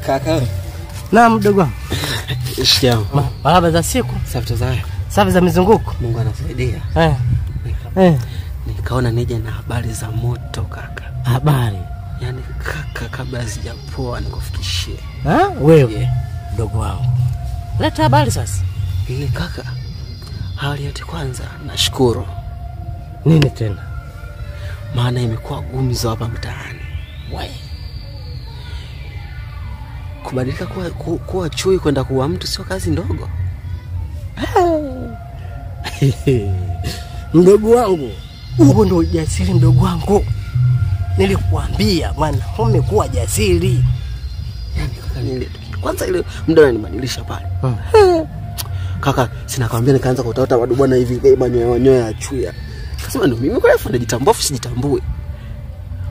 Kaka. Na mdogo wangu. Shikamoo. Baba za siku. Safi za mizunguko. Mungu anasaidia. Nikaona nije na habari za moto kaka. Habari? Yaani kaka kabla sijapoa nikufikishie. Wewe mdogo wangu. Leta habari sasa. Ile kaka. Hali yote kwanza nashukuru. Nini tena? Maana imekuwa gumzo hapa mtaani. Kubadilika kuwa chui kwenda kuwa mtu sio kazi ndogo. Mdogo wangu, huo ndio ujasiri mdogo wangu. Nilikuambia mwanaume kuwa jasiri. Yaani kaka kwanza ile muda ananibadilisha pale. Kaka sinakwambia nikaanza kutafuta wadu bwana hivi manyoya ya chui. Kasema ndio mimi kwa hiyo najitambua sijitambui.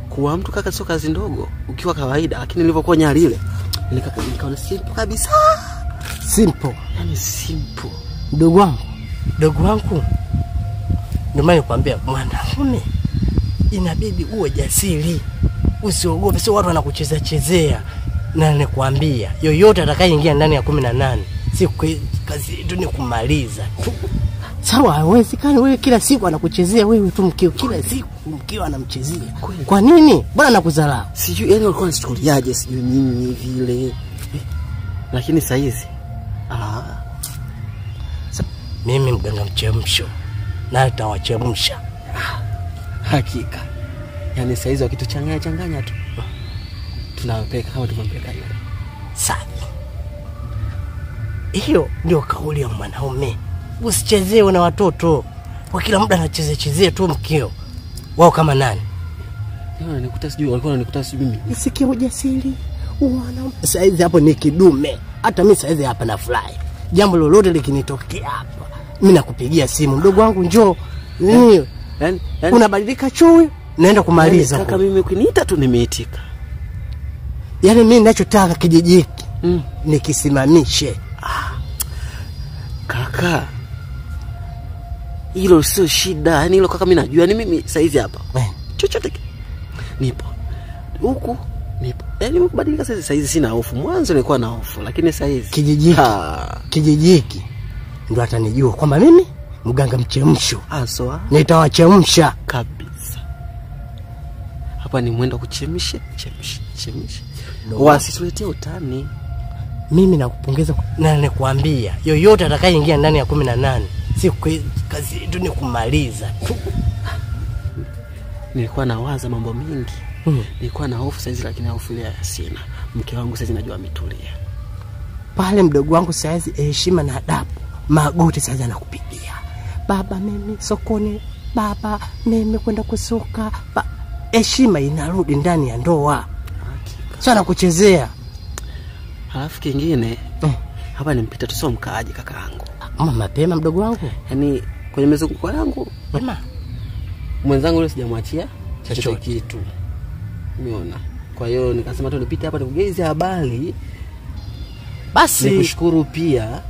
Kuwa mtu kaka sio kazi ndogo ukiwa kawaida, lakini nilivyokuwa nyari ile nikaona simple kabisa. Simple. Yaani simple. Mdogo wangu. Ndio maana nikwambia mwanaume inabidi uwe jasiri. Usiogope, sio watu wanakucheza chezea. Na nikwambia yoyote atakayeingia ndani ya 18 si kazi yetu ni kumaliza tu. Sawa, haiwezekani wewe kila siku anakuchezea wewe tu mkeo, kila siku mkeo anamchezea. Kwa nini? Bwana anakudharau. Sijui yani walikuwa wanachukuliaje sijui nini vile. Lakini saa hizi mimi mganga mchemsho na nitawachemsha. Hakika. Yaani saa hizi wakituchanganya tu. Tunawapeka kama tunampeka yule. Safi. Hiyo ndio kauli ya mwanaume. Usichezewe na watoto. Kwa kila muda anachezea tu mkeo. Wao kama nani? Nikuta sijui walikuwa wananikuta sijui mimi. Nisikie ujasiri. Mwanaume saizi hapo ni kidume. Hata mimi saizi hapa na fly. Jambo lolote likinitokea hapa, mimi nakupigia simu, mdogo wangu njoo. Yani unabadilika chui, naenda kumaliza. Kaka mimi ukiniita tu nimeitika. Yaani mimi ninachotaka kijiji hiki nikisimamishe. Kaka. Hilo sio shida. Yaani hilo kaka mimi najua. Yaani mimi saizi hapa. Chochote nipo. Huku nipo. Yaani mbadilika saizi sina hofu. Mwanzo nilikuwa na hofu, lakini saizi kijiji hiki ndio atanijua kwamba mimi mganga mchemsho. Aswa. Nitawachemsha kabisa. Hapa ni mwenda kuchemsha. Wasituletee utani. Mimi nakupongeza na nikuambia yoyote atakayeingia ndani ya 18 si kazi yetu ni kumaliza tu. Nilikuwa nawaza mambo mengi. Nilikuwa na hofu saizi, lakini hofu ile sina. Mke wangu saizi najua ametulia. Pale mdogo wangu saizi heshima na adabu. Magoti saizi anakupigia. Baba mimi sokoni, baba mimi kwenda kusuka. Heshima inarudi ndani ya ndoa. Sana kuchezea. Halafu kingine hapa nimpita tu sio mkaaje kakaangu. Mapema mdogo wangu. Yaani kwenye mezunguko yangu mwenzangu yule sijamwachia chochote kitu. Umeona? Kwa hiyo nikasema tu nipite hapa nikugeize habari. Basi nikushukuru pia.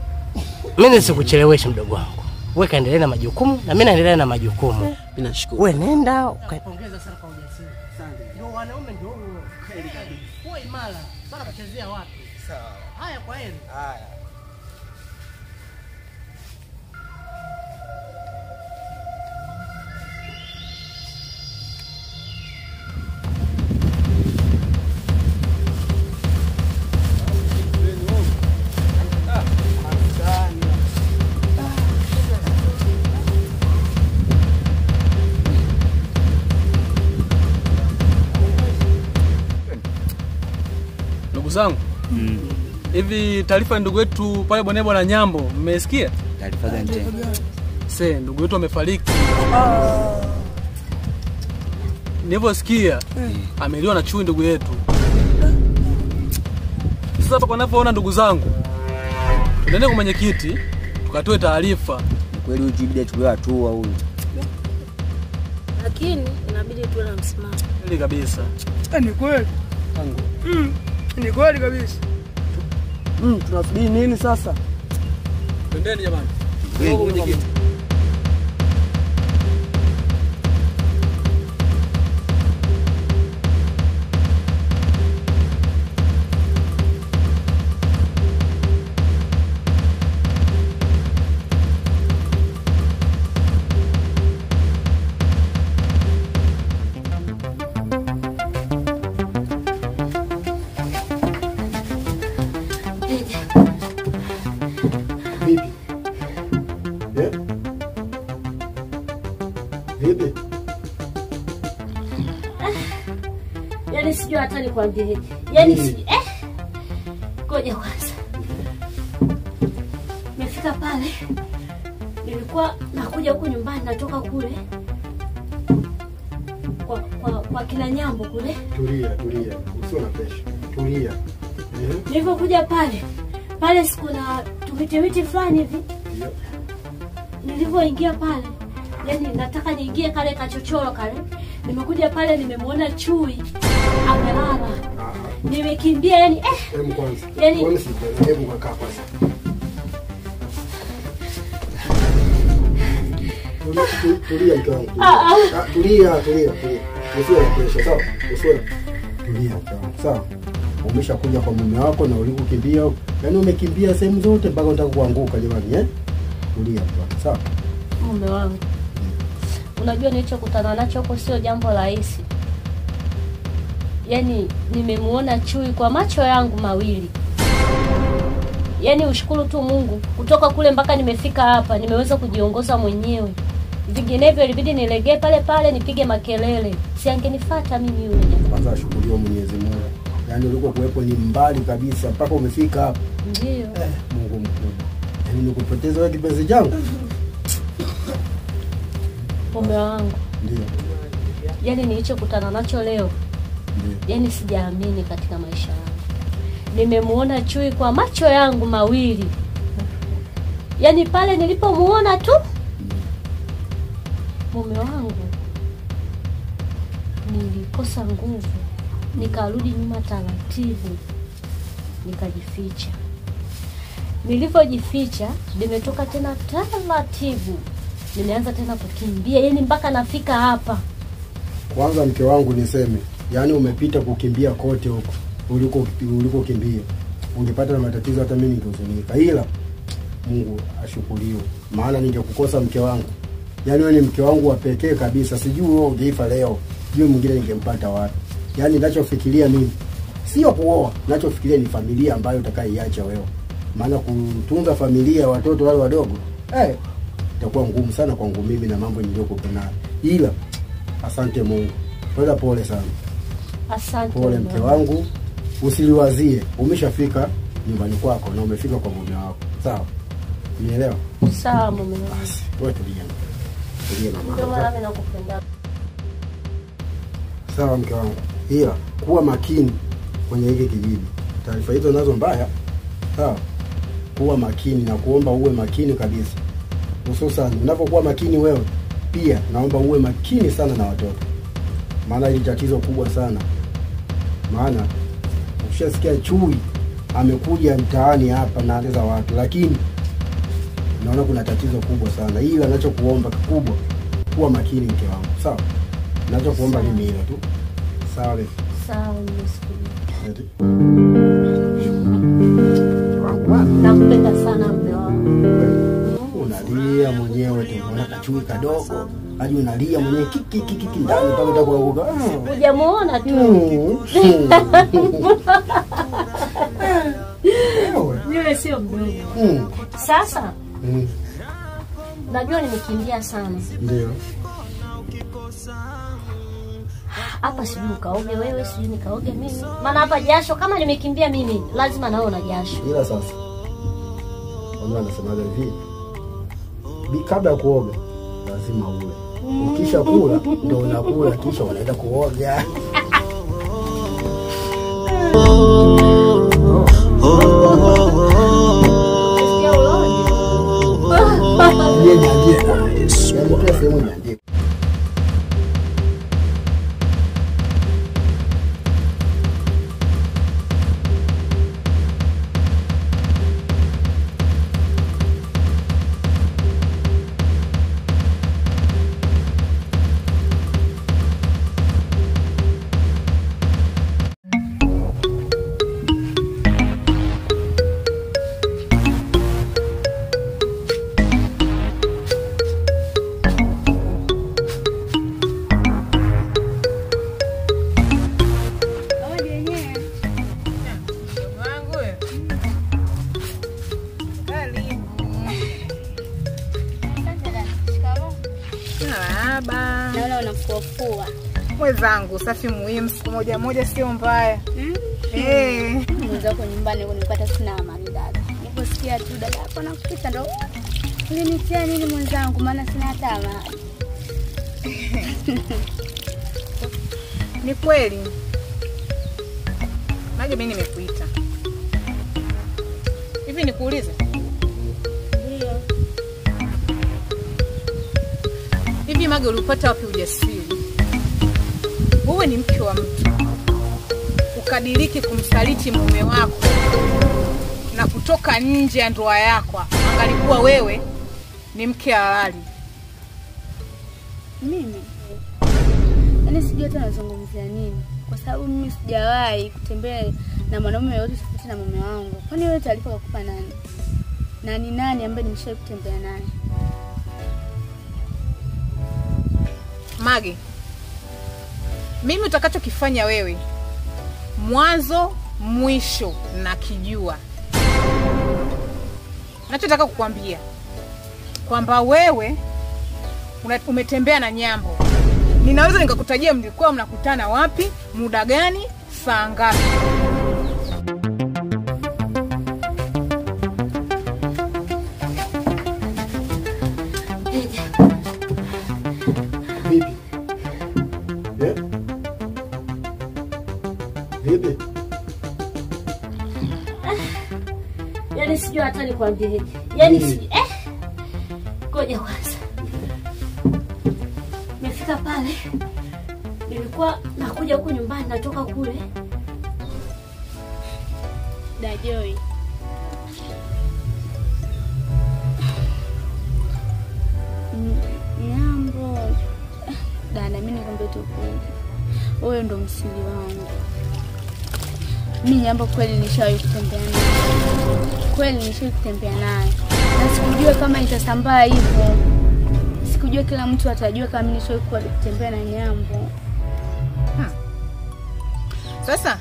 Mimi nisikucheleweshe mdogo wangu. Wewe kaendelea na majukumu na mimi naendelea na majukumu. Mimi nashukuru. Wewe nenda ukapongeza sana kwa ujasiri. Asante. Ndio wanaume ndio kweli kabisa. Wewe imara sana kuchezea watu. Sawa. Haya kwa heri. Haya. Zangu. Hivi taarifa ndugu wetu pale Bonebo na Nyambo mmesikia? Taarifa gani tena? Ndugu wetu amefariki. Nilivyosikia ameliwa na chui ndugu yetu. Sasa hapa wanapoona ndugu zangu, tunaende kwa mwenyekiti tukatoe taarifa. Kweli ujibidi achukue hatua huyu. Lakini inabidi tuwe na msimamo. Kweli kabisa. Ni kweli. Tangu. Ni kweli kabisa. Tunasubiri nini sasa? Twendeni jamani. Kwa mwenyekiti. sijui hata nikwambie. Yaani ngoja kwanza. Nimefika pale. Nilikuwa nakuja huko nyumbani, natoka kule. Kwa kina Nyambo kule. Tulia. Usio na pressure. Tulia. Nilipokuja pale sikuna tumiti fulani hivi. Ndio. Nilipoingia pale, yani nataka niingie kale kachochoro kale. Nimekuja pale nimemuona chui amelala. Nimekimbia yani Hebu kwanza. Yani Hebu kaa kwanza. Tulia mkangu. Tulia. Usio na pressure, sawa? Tulia mkangu. Sawa? Umeshakuja kwa mume wako na ulikokimbia. Yaani umekimbia sehemu zote mpaka unataka kuanguka jamani, Tulia bwana. Sawa? mume wangu. Unajua nilichokutana nacho huko sio jambo rahisi. Yaani nimemuona chui kwa macho yangu mawili. Yaani ushukuru tu Mungu, kutoka kule mpaka nimefika hapa nimeweza kujiongoza mwenyewe. Vinginevyo ilibidi nilegee pale nipige makelele. Si angenifuata mimi yule jamaa. Kwanza ashukuriwe Mwenyezi Mungu. Yaani uliko kuwepo ni mbali kabisa mpaka umefika hapa. Ndio. Mungu mkubwa. Yaani nikupoteza wewe kipenzi changu. Mume wangu. Ndio. Yaani nilichokutana nacho leo. Ndio. Yaani sijaamini katika maisha yangu. Nimemuona chui kwa macho yangu mawili. Yaani pale nilipomuona tu, mume wangu, nilikosa nguvu. Nikarudi nyuma taratibu. Nikajificha. Nilipojificha, nimetoka tena taratibu. Nimeanza tena kukimbia, yaani mpaka nafika hapa. Kwanza mke wangu niseme, yaani umepita kukimbia kote huko. Uliko kimbia. Ungepata na matatizo hata mimi ningehuzunika. Ila Mungu ashukuriwe. Maana ningekukosa mke wangu. Yaani wewe ni mke wangu wa pekee kabisa. Sijui wewe ungeifa leo. Sijui mwingine ningempata wapi. Yaani ninachofikiria mimi sio kuoa. Ninachofikiria ni familia ambayo utakaiacha wewe. Maana kutunza familia watoto wale wadogo, itakuwa ngumu sana kwangu mimi na mambo niliyokuwa nayo. Ila asante Mungu. Pole sana. Asante. Pole mke wangu. Usiliwazie. Umeshafika nyumbani kwako na umefika kwa mume wako. Sawa? Unielewa? Sawa mume wangu. Basi, wewe tulia. Tulia mama. Ndio maana mimi nakupenda. Sawa mke wangu. Ila kuwa makini kwenye hiki kijiji. Taarifa hizo nazo mbaya. Sawa? Kuwa makini na kuomba uwe makini kabisa. Hususan unapokuwa makini wewe, pia naomba uwe makini sana na watoto. Maana hili tatizo kubwa sana. Maana ukishasikia chui amekuja mtaani hapa na anza watu, lakini naona kuna tatizo kubwa sana. Ila ninachokuomba kikubwa, kuwa makini mke wangu. Sawa? Ninachokuomba ni hilo tu. Sawa leo. Sawa, nimesikia. Nakupenda sana mume wangu. Unalia mwenyewe tu, unaona kachui kadogo. Hadi unalia mwenyewe kiki ndani mpaka utakuanguka. Hujamuona tu. Yule sio mdogo. Sasa najua nimekimbia sana. Ndio. Hapa sijui kaoge wewe, sijui nikaoge mimi. Maana hapa jasho kama nimekimbia mimi, lazima nao na jasho. Ila sasa wao wanasemaga hivi, kabla ya kuoga lazima ule. Ukisha kula ndio unakula, kisha unaenda kuoga. Naona unafuafua. Mwenzangu, safi muhimu, siku moja moja sio mbaya. Mwenzako nyumbani unipata sina amani dada. Niliposikia tu dada hapo nakupita ndo ulinitia nini mwenzangu, maana sina hata amani. Ni kweli. Mage mimi nimekuita. Hivi nikuulize? Ndio. Hivi Mage ulipata wapi ujasiri? Wewe ni mke wa mtu. Ukadiriki kumsaliti mume wako na kutoka nje ya ndoa yako. Angalikuwa wewe ni mke halali. Mimi yaani sijui hata nazungumzia nini, kwa sababu mimi sijawahi kutembea na mwanaume yote tofauti na mume wangu. Kwani wewe taarifa kukupa nani? Na ni nani ambaye nimeshawahi kutembea naye? Mage, mimi utakachokifanya wewe mwanzo mwisho na kijua. Nachotaka kukwambia kwamba wewe umetembea na Nyambo. Ninaweza nikakutajia mlikuwa mnakutana wapi, muda gani, saa ngapi. Vipi? Vipi? Yaani sijui hata nikwambie. Yaani ngoja kwanza. Nimefika pale. Nilikuwa nakuja huko nyumbani, natoka kule. Dajoi. Nyambo. Dada, mimi nikwambia tu kweli. Wewe ndo msiri wangu. Mimi Nyambo kweli nishawahi kutembea naye. Kweli nishawahi kutembea naye. Na sikujua kama itasambaa hivyo. Sikujua kila mtu atajua kama mimi nishawahi kutembea na Nyambo. Sasa,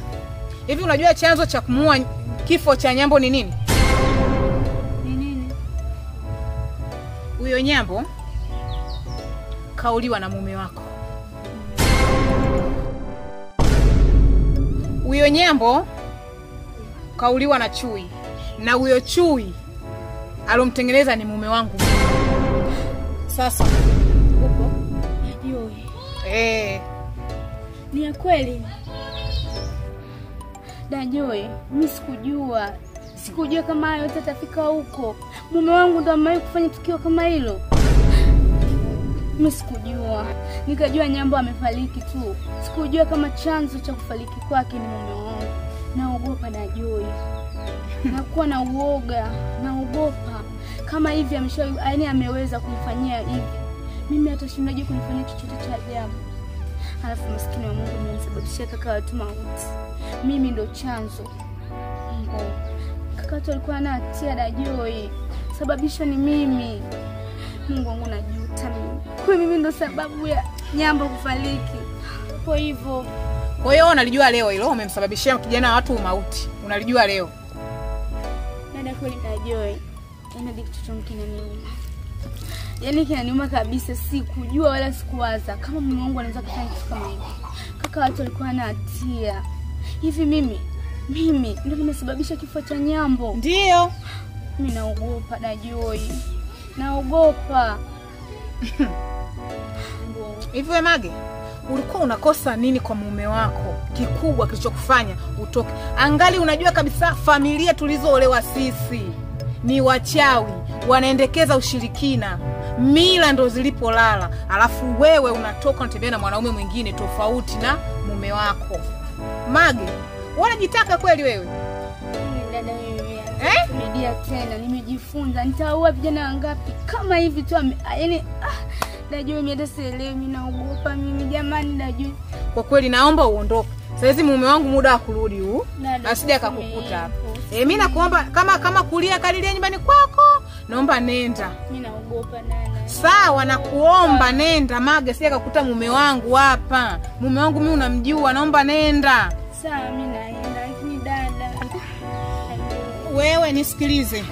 hivi unajua chanzo cha kumua kifo cha Nyambo ni nini? Ni nini? Huyo Nyambo kauliwa na mume wako. Huyo Nyambo kauliwa na Chui. Na huyo Chui alomtengeneza ni mume wangu. Sasa Upo? Yoi. Ni ya kweli. Dajoi, mimi sikujua. Sikujua kama hayo yote tafika huko. Mume wangu ndo amewahi kufanya tukio kama hilo. Mimi sikujua. Nikajua Nyambo amefariki tu. Sikujua kama chanzo cha kufariki kwake ni mume wangu. Naogopa Dajoi. Nakuwa na uoga, naogopa. Kama hivi yaani ameweza kunifanyia hivi. Mimi hata shindaje kunifanyia chochote cha ajabu. Alafu maskini wa Mungu amenisababishia kaka watu mauti. Mimi ndo chanzo. Mungu. Kaka watu alikuwa na hatia Dajoi. Sababisho ni mimi. Mungu wangu najuta mimi. Kwa mimi ndo sababu ya Nyambo kufariki. Kwa hivyo. Kwa hiyo unalijua leo hilo umemsababishia kijana watu mauti. Unalijua leo. Dada kweli Dajoi. Yaani kitu changu kinaniuma. Yaani kinaniuma kabisa, sikujua wala sikuwaza kama mume wangu anaweza kufanya kitu kama hivi. Kaka watu walikuwa na hatia. Hivi mimi ndio nimesababisha kifo cha Nyambo. Ndio. Mimi naogopa Dajoi. Naogopa. Hivi wewe Mage, ulikuwa unakosa nini kwa mume wako kikubwa kilichokufanya utoke? Angali unajua kabisa familia tulizoolewa sisi ni wachawi, wanaendekeza ushirikina, mila ndo zilipolala. Alafu wewe unatoka unatembea na mwanaume mwingine tofauti na mume wako. Mage, unajitaka kweli wewe? Dada wewe. Nimedia tena, nimejifunza. Nitaua vijana wangapi kama hivi tu yaani Dajoi mimi hata sielewi, mimi naogopa mimi jamani Dajoi. Kwa kweli naomba uondoke. Saizi mume wangu muda wa kurudi huu. Asije akakukuta hapa. Mimi nakuomba kama kulia kalilia nyumbani kwako, naomba nenda. Mimi naogopa nana. Sawa, nakuomba nenda Mage, asije akakuta mume wangu hapa. Mume wangu mimi unamjua, naomba nenda. Sawa, mimi naenda. Lakini dada, wewe nisikilize.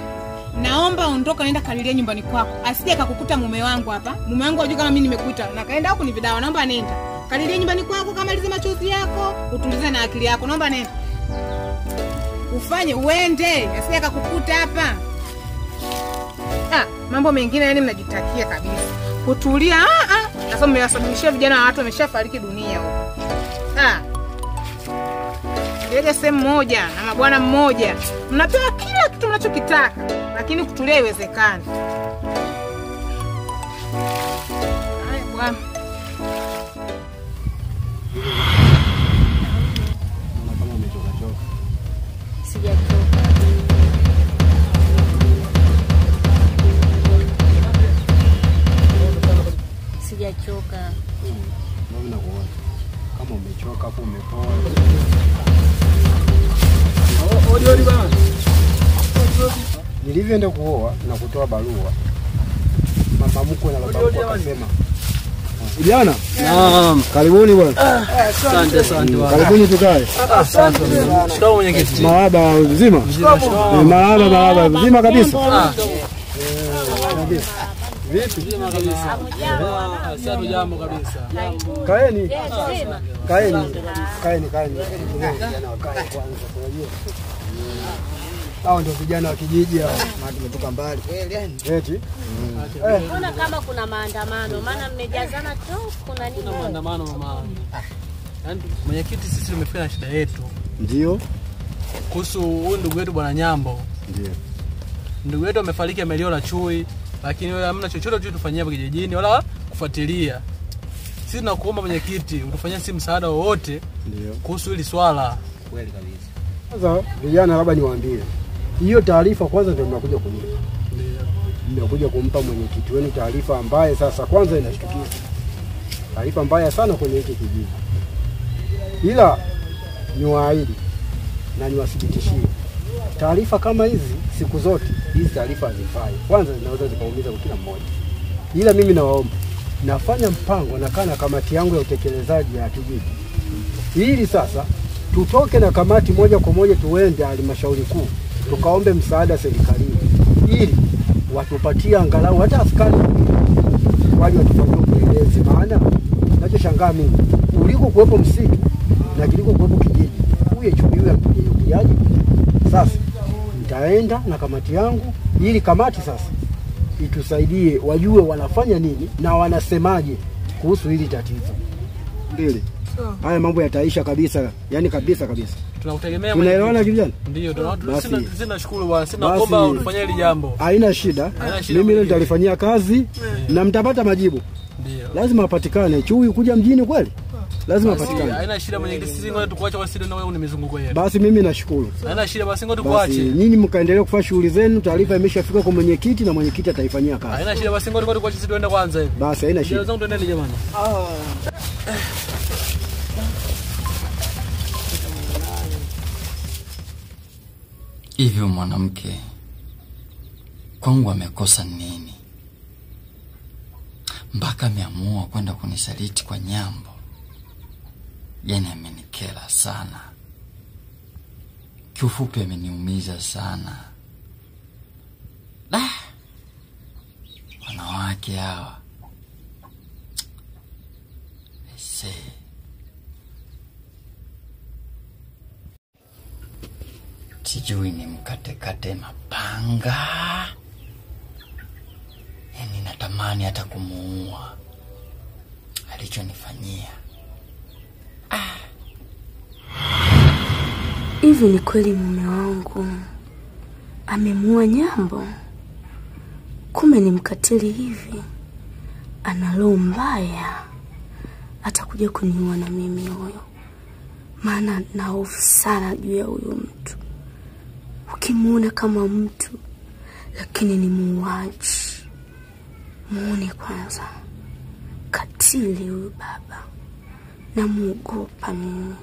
Naomba ondoka, nenda kalilia nyumbani kwako. Asije akakukuta mume wangu hapa. Mume wangu ajue kama mimi nimekuita. Na kaenda huko ni vidawa, naomba nenda. Kalilie nyumbani kwako, kamalize machozi yako, utulize na akili yako. Naomba nenda. Ufanye uende, asije akakukuta hapa. Mambo mengine yani mnajitakia kabisa. Kutulia sasa mmewasababishia vijana wa watu wameshafariki dunia huko. Ndege sehemu moja na mabwana mmoja. Mnapewa kila kitu mnachokitaka, lakini kutulia haiwezekani. Haya bwana. Kama umechoka. Sijachoka. Sijachoka. Mimi nakuona. Kama umechoka hapo umepoa. Odi bana. Nilivyoenda kuoa na kutoa barua. Mama mkwe na baba mkwe akasema. Vijana? Naam. Karibuni bwana. Asante bwana. Karibuni tukae. Asante. Shikamoo mwenyekiti. Marahaba mzima. Marahaba mzima kabisa. Vipi? Mzima kabisa. Asante jambo kabisa. Kaeni. Kaeni. Vijana wakae kwanza unajua. Hao ndio vijana wa kijiji hao. Maana tumetoka mbali. Eti? Mbona kama kuna maandamano? Maana mmejazana tu kuna nini? Kuna maandamano mama. Yaani mwenyekiti sisi tumefika na shida yetu. Ndio. Kuhusu huyu ndugu wetu bwana Nyambo. Ndio. Ndugu wetu amefariki amelio la chui, lakini wewe hamna chochote tufanyia hapa kijijini wala kufuatilia. Sisi tunakuomba mwenyekiti utufanyie si msaada wowote Ndio. kuhusu hili swala. Kweli kabisa. Sasa vijana labda niwaambie. Hiyo taarifa kwanza ndio mnakuja kunipa. Mnakuja kumpa mwenyekiti wenu taarifa ambaye sasa kwanza inashtukiza. Taarifa mbaya sana kwenye hiki kijiji. Ila niwaahidi na niwathibitishie. Taarifa kama hizi siku zote hizi taarifa hazifai. Kwanza zinaweza zikaumiza kwa kila mmoja. Ila mimi nawaomba nafanya mpango na kana kamati yangu ya utekelezaji ya kijiji. Ili sasa tutoke na kamati moja kwa moja tuende halmashauri kuu. Tukaombe msaada serikalini. Ili watupatie angalau hata askari waje watufanyie upelelezi. Maana ninachoshangaa mimi uliko kuwepo msitu na kiliko kuwepo kijiji. Huye chui yule mpiaje? Sasa nitaenda na kamati yangu ili kamati sasa itusaidie wajue wanafanya nini na wanasemaje kuhusu hili tatizo. Mbili. Haya mambo yataisha kabisa, yani kabisa. Tunakutegemea. Tunaelewana kijana? Ndio, sina shukuru bwana. Sina kuomba ufanye hili jambo. Haina shida. Mimi leo nitalifanyia kazi na mtapata majibu. Ndio. Lazima apatikane. Chui kuja mjini kweli? Lazima apatikane. Haina shida mwenyekiti, sisi ngoja tukuache kwa siri na wewe unimezunguko yetu. Basi mimi nashukuru. Haina shida basi ngoja tukuache. Nyinyi mkaendelea kufanya shughuli zenu, taarifa imeshafika kwa mwenyekiti na mwenyekiti ataifanyia kazi. Haina shida basi ngoja tukuache sisi tuende kwanza hivi. Basi haina shida. Zangu tuendeni jamani. Hivyo mwanamke kwangu amekosa nini mpaka ameamua kwenda kunisaliti kwa Nyambo? Yani amenikera sana, kiufupi ameniumiza sana. Wanawake hawa sijui ni mkate mapanga. Yani natamani hata kumuua alichonifanyia. Hivi ni kweli mume wangu amemuua Nyambo? Kumbe ni mkatili hivi, ana roho mbaya, atakuja kuniua na mimi huyo. Maana na hofu sana juu ya huyo mtu. Ukimuona kama mtu lakini ni muuaji. Muone kwanza, katili huyu baba, na muogopa mimi.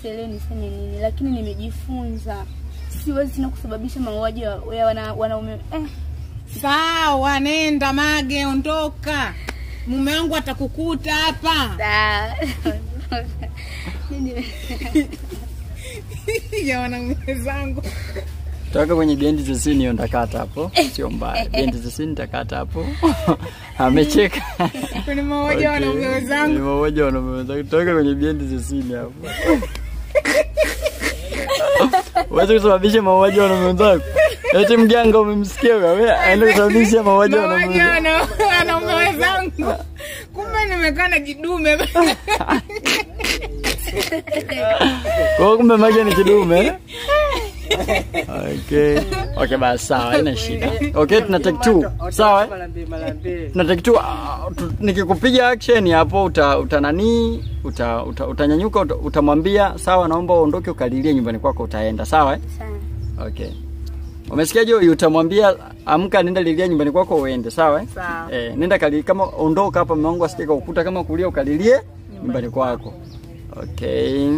sielewi niseme nini, lakini nimejifunza. Siwezi tena kusababisha mauaji ya wanaume. Sawa, nenda Mage, ondoka. Mume wangu atakukuta hapa. Ya wanaume zangu. Toka kwenye bendi za sini ndakata hapo. Sio mbaya. Bendi za sini ndakata hapo. Amecheka. Kwenye mauaji ya wanaume zangu. Ni mauaji ya wanaume zangu. Toka kwenye bendi za sini hapo. Wewe kusababisha mauaji ya wanaume zangu. Eti mganga umemsikia wewe? Aende kusababisha mauaji ya wanaume zangu. Kumbe nimekaa na kidume. Kwa kumbe Mage ni kidume. Okay basi sawa, haina shida. Okay, tuna take 2. Sawa? Tuna take 2. Nikikupiga action hapo utanyanyuka, utamwambia sawa, naomba uondoke ukalilie nyumbani kwako, utaenda. Sawa? Sawa. Okay. Umesikiaje? Utamwambia amka, nenda lilia nyumbani kwako uende. Sawa? Sawa. Nenda kama ondoka hapa, mume wangu asije kukuta, kama kulia ukalilie nyumbani kwako. Okay.